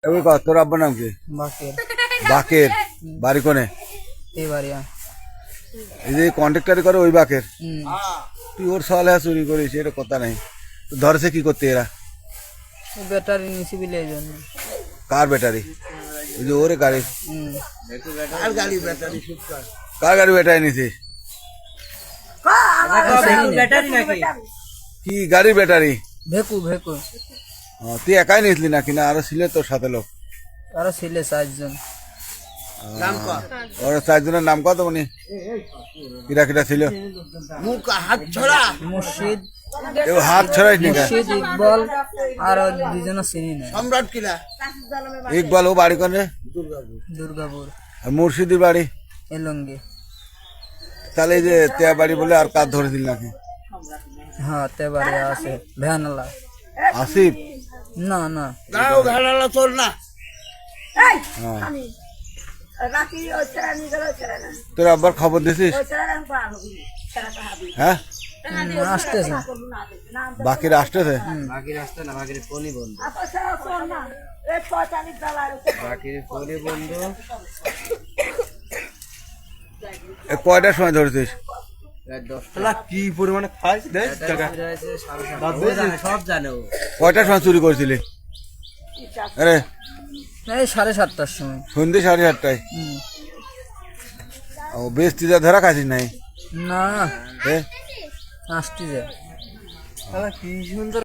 এবার কর, তোর আব্বার নাম কি? বাকের বাকের। বাড়ি কোনে? এই বাড়িয়া এই যে কন্ট্রাক্টারি করে ওই বাকের। হুম তুই ওর সওয়ালে চুরি করিস, এটা কথা নাই। তো ধরেছে কি করতে এরা? ব্যাটারি নিছি বিলে এই জন্য। কার ব্যাটারি? ওই যে ওরে গাড়ি। হুম কার গাড়ি ব্যাটারি নিছিস? ব্যাটারি নাকি কি গাড়ির ব্যাটারি? ভেকু ভেকু তুই একাই নিয়েছিলি নাকি না আরো ছিল তোর সাথে লোক? আরো ছিলে 4 জন। ওরা 4 জনের নাম কত উনি? কিরা কিরা ছিল? মুর্শিদ কেউ হাত ছড়াই নি? মুর্শিদ ইকবাল আর 2 জন চিনি না। ইকবাল ও বাড়ি কোনে? দুর্গাপুর আর মুর্শিদির বাড়ি? এলঙ্গে। তাহলে এই যে তেয়া বাড়ি বলে আর কাজ ধরে দিল নাকি? হ্যাঁ তে বাড়ি আছে ভ্যানলা। আসিফ? না না হ্যাঁ। তোর আব্বার খবর দিছিস? হ্যাঁ, আসতেছে। বাকির আসতেছে? বাকির আসতে না, বাকির ফোনই বন্ধ, বাকির ফোনই বন্ধ। কয়টার সময় ধরেছিস? রাত 10টা। কি পরিমাণে খাইস? সব জানে ও। কয়টার সময় চুরি করেছিলি? আরে এই 7:30টার সময়। সন্ধ্যে 7:30টায়? হুম। ও বেশ, তুই যা ধরা খাইছিস নাই? না এ? আসতে যায়। কি সুন্দর